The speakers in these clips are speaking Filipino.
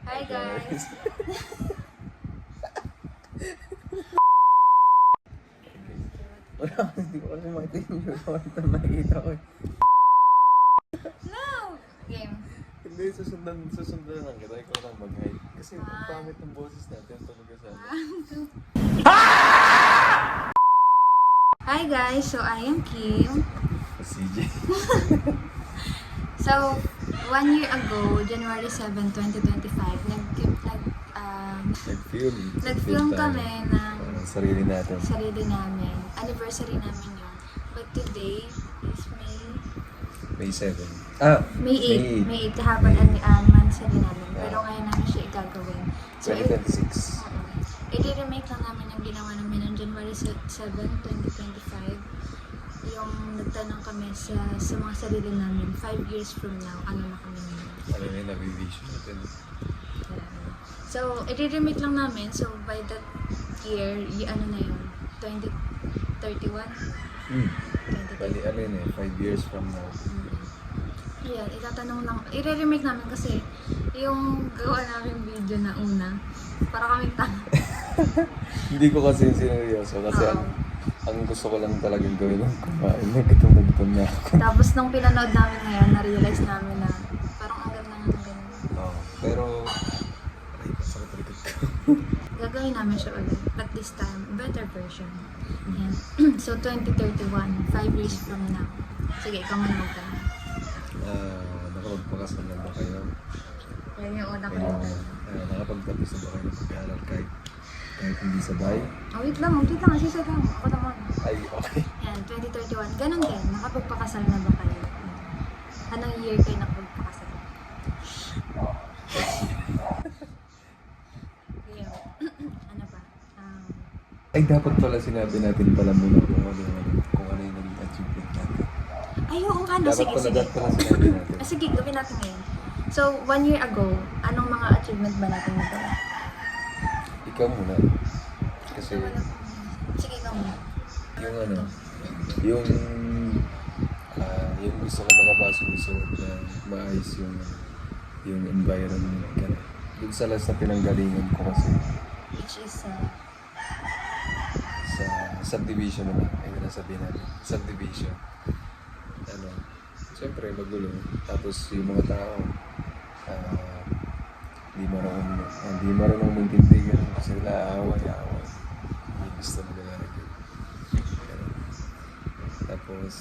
Hi guys! Wala, hindi ko kasi makita yung short na nakikita ko eh. No! Game. Hindi, susundan lang kita. Ikaw lang mag-hi. Kasi ang pangit ng boses natin ito magkasama. Hi guys! So I am Kim. CJ. So, 1 year ago, January 7, 2025, nag-film kami ng Sarili natin. sarili namin. Anniversary namin yun. But today is May 7. May 8. May 8 kahapon ang anniversary namin. Pero ngayon namin siya igagawin. So, 2026. i-remake lang namin yung ginawa namin ng January 7, 2025. Yung nagtanong kami sa mga sarili namin, 5 years from now, ano na kami ngayon. Ano yung nabibisyon natin? So, i-remake lang namin. So, by that year, ano na yun? 2031? Bali, ano yun eh, 5 years from now. Ayan, itatanong lang. I-remake namin kasi yung gawa namin video na una, para kaming tanga. Hindi ko kasi sineryoso kasi ang gusto ko lang talagang gawin ng kumain. Nagkatong na ako. Tapos nung pinanood namin ngayon, na-realize namin na parang ang ganda nga ng ganun. Oo. Pero, aray, pasakit likod ko. Gagawin namin siya ulit. But this time, better version. Ayan. So, 2031, 5 years from now. Sige, ikaw muna magtanong. Nakapagpakasal na ba kayo? Yan yung una ko Kayo, yung nakapagtapos na ba kayo ng pag-aaral kahit hindi sabay? wait lang, Sisa lang. Ako naman. Ay, okay. Yan, 2031. Ganun din. Nakapagpakasal na ba kayo? Anong year kayo nakapagpakasal? Leo. Ano ba? Ay, dapat pala sinabi natin pala muna kung ano yung naging achievement natin. Ay, oo nga. No. Dapat Sige. pala sinabi natin. Sige, gawin natin ngayon. So, 1 year ago, anong mga achievement ba natin nagawa? Ikaw muna. Kasi Sige, ikaw muna. yung yung gusto ko makapasok sa na maayos yung environment ka. Doon sa last na pinanggalingan ko kasi Which is, sa subdivision naman. Ay, nasabihin natin. Subdivision. Siyempre, magulo. Tapos yung mga tao, di marunong maintindihan kasi sila away-away. Hindi gusto nila yun. Tapos,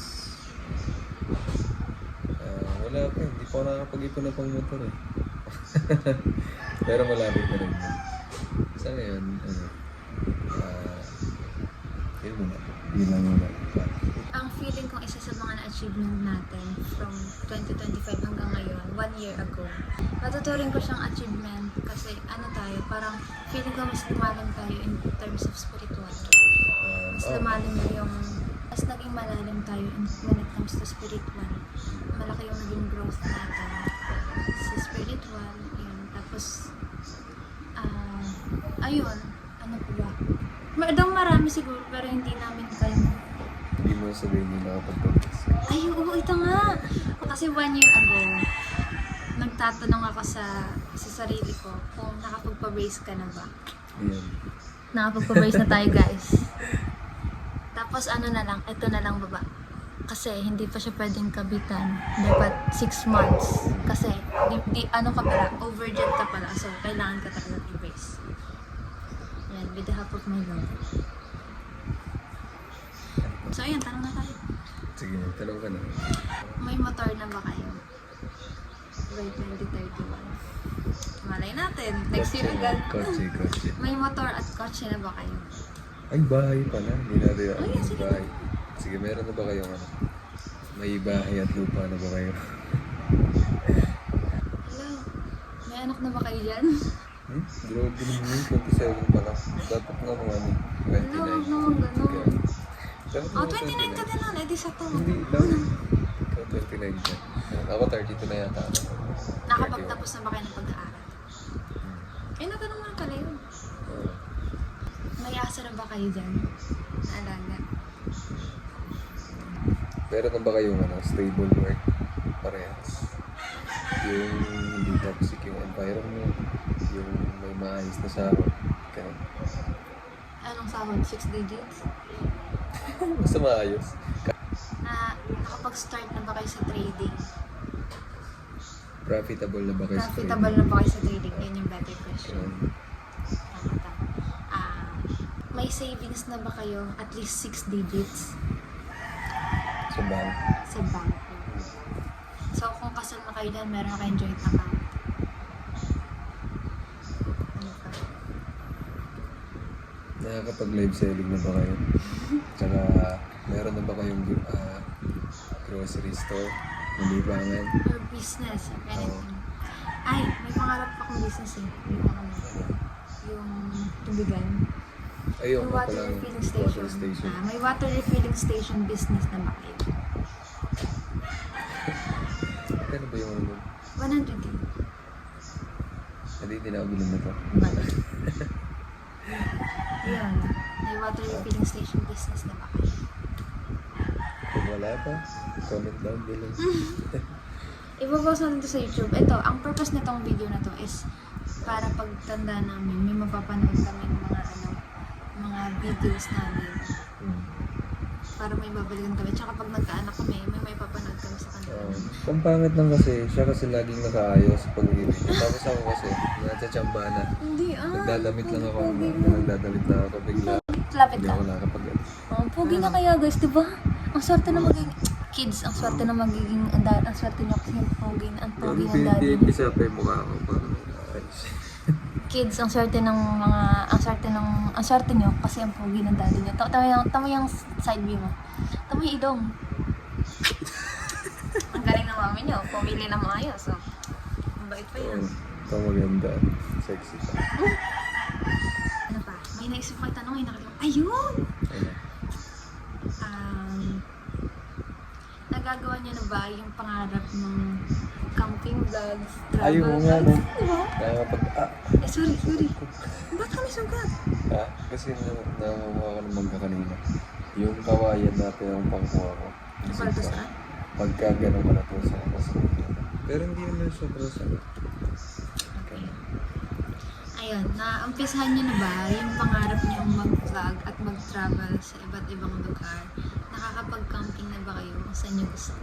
wala pa. Hindi pa ako nakakapag-ipon na pang motor eh. Pero malapit na rin. Sa ngayon, yun muna. Yun lang muna. ang feeling kong isa sa mga na-achievement natin from 2025 hanggang ngayon, 1 year ago, matuturing ko siyang achievement kasi parang feeling ko mas lumalim tayo in terms of spiritual. Mas lumalim mas naging malalim tayo when it comes to spiritual. Malaki yung naging growth natin sa spiritual. Yun. Tapos, ayun, ano po ba? Marami siguro, pero hindi namin kayo. Hindi mo sabihin yung nakapag-focus. Ay, oo, ito nga. Kasi 1 year ago, nagtatanong ako sa sarili ko kung nakapagpa-brace ka na ba. Ayan. Nakapagpa-brace na tayo, guys. Tapos ito na lang baba. Kasi hindi pa siya pwedeng kabitan. Dapat 6 months. Kasi, overjet ka pala. So, kailangan ka talaga i-brace. Yan, with the help of my love. So, ayan, tanong na tayo. Sige, tanong ka na. May motor na ba kayo? By 2031. Malay natin. Next year agad. Kotse. May motor at kotse na ba kayo? Ay, bahay pala. Hindi natin Oh, yeah, sige. bahay. Sige, meron na ba kayong may bahay at lupa na ba kayo? Hello? May anak na ba kayo dyan? Grabe naman yun. 27 pala. Dapat nga mga 29. Hello, huwag naman ganun. Dapat Oh, mga 29 ka din nun. Eh, di sa to. Hindi lang. Ikaw 29 ka. Ako 32 na yata. Nakapagtapos na ba kayo ng pag-aaral? Eh, natanong mo lang pala yun. May asa na ba kayo dyan? Alaga. Meron na ba kayong stable work? Parehas. Yung hindi toxic yung environment. Yung may maayos na sahod. Ganun. Anong sahod? 6 digits? Basta maayos. Nakapag-start na ba kayo sa trading? Profitable na ba kayo sa Profitable na ba kayo sa trading? Yun yung better question. Ganun. Tama. May savings na ba kayo at least 6 digits Sa bank. sa bank? So, kung kasal na kayo dyan, meron na kayong joint account. Ano pa? Nakakapag-live selling na ba kayo? Tsaka, meron na ba kayong grocery store? Nalibangan? Or business, or anything. Ay, may pangarap akong business eh. Yung tubigan. Ayun, Yung water palang refilling station. May water refilling station business na ba kayo? Ano ba yung ano? 100k. Hindi na ako bilang na to. Bala. Yun. May water refilling station business na ba kayo? Kung wala pa, comment down below. Ibabawas natin ito sa YouTube. Ito, ang purpose nitong video na to is para pagtanda namin, may mapapanood kami ng mga videos namin. Para may babalikan kami. Tsaka pag nagkaanak kami, may papanood kami sa kanila. Kung pangit lang kasi, siya kasi laging nakaayos sa pag-ibig. Tapos ako kasi, natsatsamba na. Hindi Nagdadamit lang ako. Pogi Nagdadamit lang ako bigla. Lapit Hindi ka. ako nakakapag Pogi na kaya guys, di ba? Ang swerte na magiging kids, ang swerte na magiging ang swerte na kasi yung pogi na daddy niya. Isa pa yung mukha ko. Kids, ang swerte nyo kasi ang pogi ng daddy niyo. Tama yung side view mo. Tama yung idong. Ang galing ng mami niyo. Pumili na maayos. So, ang bait pa yan. Ito maganda. Sexy pa. Ano pa? May naisip ko itanong. Ayun! Nagagawa niyo na ba yung pangarap ng camping vlogs, travel Ayun nga, no? vlogs? Diba? Nakakapag... Sorry. Ba't kami sugat? Kasi nangunguha ka ng mangga kanina. Yung kawayan natin ang pangkuha ko. Paldos ka? Pagka gano'n ka na to sa pero hindi naman sobrang sagot. Okay. Ayun, naumpisahan niyo na ba yung pangarap niyong mag-vlog at mag-travel sa iba't ibang lugar? Nakakapag-camping na ba kayo kung saan niyo gusto?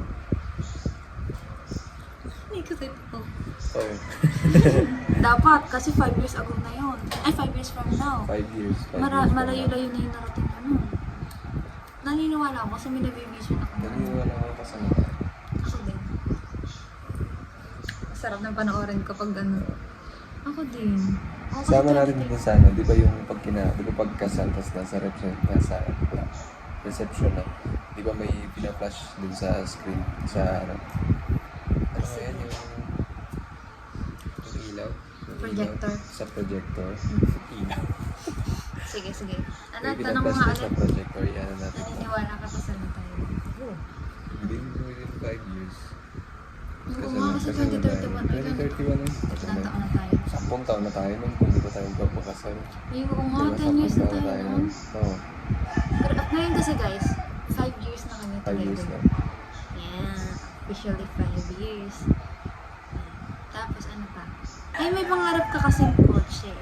May kasi po. Oo. Dapat, kasi 5 years ago na yun. Ay, 5 years from now. 5 years. Malayo-layo na yung narating na nun. Naniniwala ako kasi may nag-vision ako na. Naniniwala ako kasama tayo. Ako din. Sarap ng panoorin kapag ano. Ako din. Ako Sama din. natin dito sa ano, di ba yung di ba pagkasal, tapos nasa reception na, di ba may pina-flash din sa screen, sa ano nga yan, yung ilaw? Yung Projector. ilaw, sa projector. Ilaw. Sige. May Tanong mo pina-flash nga na sa ulit. projector, yan natin. Naniniwala ka pa saan na tayo? Within 5 years. Oo nga kasi 2031. 2031 eh. Ilang taon na tayo? 10 taon na tayo nun, kung di ba tayo magpapakasal. Oo nga, 10 years na tayo nun. Oo, At ngayon kasi guys, 5 years na kami 5 years na. Yeah, officially 5 years. Tapos ano pa? Ay, may pangarap ka kasing kotse.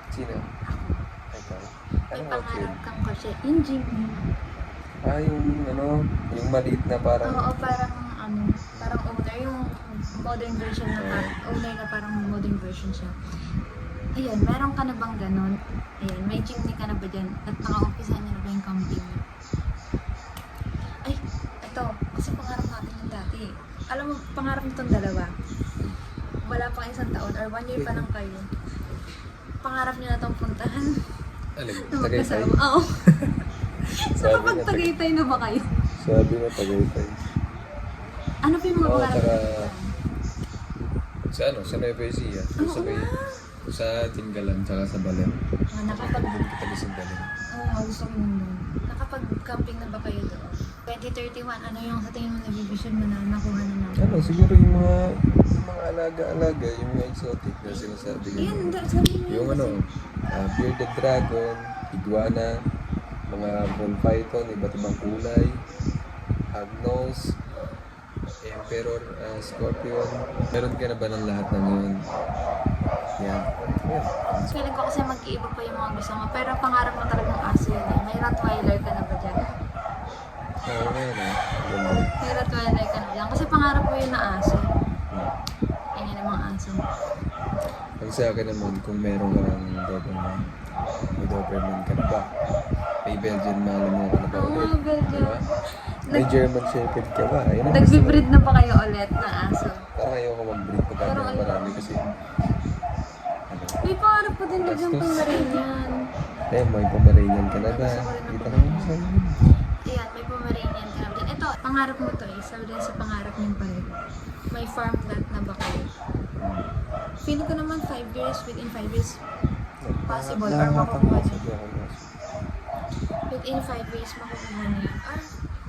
Sino? Ako. Ikaw? May Anong outfit? pangarap kang kotse. Yung jeep mo. Yung maliit na parang... Oo, parang owner. Yung modern version na owner na parang modern version siya. Ayun, meron ka na bang ganun? Ayun, may chimney ka na ba dyan? At naka-umpisa niyo na ba yung camping niyo? Ay, ito. Kasi pangarap natin yung dati. Alam mo, pangarap nitong dalawa. Wala pang 1 taon or 1 year pa lang kayo. Pangarap niyo na itong puntahan. Alam mo, Na Tagaytay. magkasama. Oo. So, Sabi kapag na, Tagaytay na ba kayo? Sabi na Tagaytay. Ano pa yung mga Oo, pangarap tsaka- niyo? Sa sa Nueva Ecija. Oo Sa may... Sa Tinggalan, tsaka sa Baler. Nakapag- Tabi sa Baler. Oo, gusto ko yun doon. Nakapag-camping na ba kayo doon? 2031, ano yung sa tingin mo na-vision mo na nakuha na natin? Siguro yung mga alaga-alaga, yung mga exotic na sinasabi ko. Yan, sabi mo Yung bearded dragon, iguana, mga ball python, iba't ibang kulay, hognose, emperor, scorpion. Meron ka na ba ng lahat ng yun? Yan. ko kasi mag-iiba pa yung mga gusto mo. Pero pangarap mo talagang aso yun eh. May Rottweiler ka na ba dyan? Oo, ngayon ah. Ganda. May Rottweiler ka na dyan. Kasi pangarap mo yun na aso. Yan yun ang mga aso. Ang sa akin naman, kung meron ka ng Doberman, may Doberman ka na ba? May Belgian Malinois ka na ba Oo, ulit? mga Belgian. Diba? May German Shepherd ka ba? Ayun ang gusto ko. Nagbe-breed na pa kayo ulit na aso. Parang ayoko mag-breed pagka Parang ganun marami kasi... Ano? May pangarap ko din biglang Bastos. Pomeranian. Eh, may Pomeranian ka na ba? Kita ko yung sa'yo. Ayan, may Pomeranian ka na ba dyan. Ito, pangarap mo to eh. Sabi din sa pangarap niyo pala. May farm lot na ba kayo? Feeling ko naman 5 years, within 5 years, possible or makukuha niya. Within 5 years, makukuha niya. Or,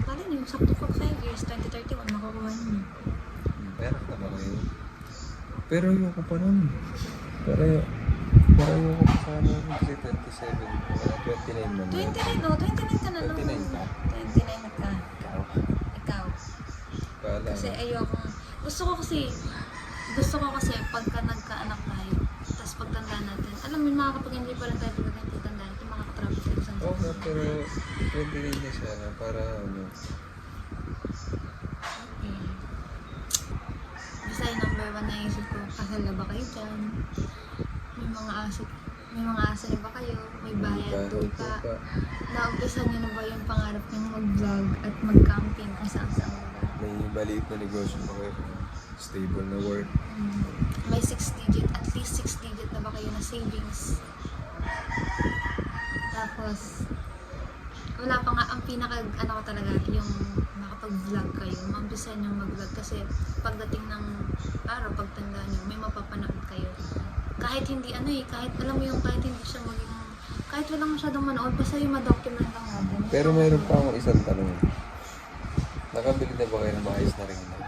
pala niyo, sakto pag 5 years, 2031, makukuha niya. Meron na ba kayo? Pero ayoko pa nun. Pero ayoko pa sana nun kasi 27. 29 man. 29, no? 29 ka na nun. 29 ka? 29 ka. Ikaw? Ikaw. Paala. Kasi ayoko. Gusto ko kasi pagka nagkaanak tayo, tapos pagtanda natin, alam mo, makakapag-enjoy pa rin tayo pagka pagtanda natin, makakatravel tayo sa Oo nga, pero 29 na siya para ano. Basta yung number 1 na isip ko, kasal na ba kayo dyan? May mga aso na ba kayo? May bayad, lupa. Naumpisan niyo na ba yung pangarap niyong mag-vlog at mag-camping kung saan-saan lugar? May maliit na negosyo pa kayo. Stable na work. May 6 digit, at least 6 digit na ba kayo na savings? Tapos, wala pa nga, ang ano ko talaga, yung makapag-vlog kayo, maumpisan yung mag-vlog kasi pagdating ng araw, pagtanda nyo, may mapapanood kayo. Kahit hindi kahit alam mo yung kahit hindi siya maging, kahit walang masyadong manood, basta yung ma-document lang natin. Pero mayroon pa akong isang tanong. Nakabili na ba kayo ng maayos na ring light?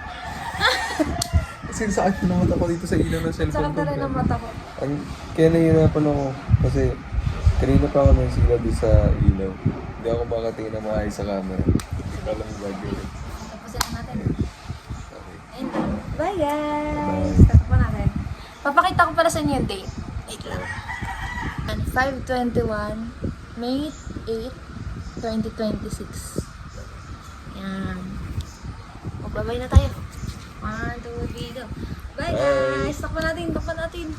Kasi sakit na mata ko dito sa ilaw ng cellphone Sakit ko. na rin ang mata ko. Kaya nahihirapan ako. Kasi kanina pa ako ng sila doon sa ilaw. Hindi ako makatingin na maayos sa camera. Hindi ko alam yung gagawin. Tapusin na natin. Okay. Ayun lang. Bye guys! Bye. Tapos natin. Papakita ko pala sa inyo yung date. Wait lang. 5/21, May 8, 2026. Yan. Magbabay na tayo. 1, 2, 3, go. Bye Bye. guys! Takpan natin, takpan natin.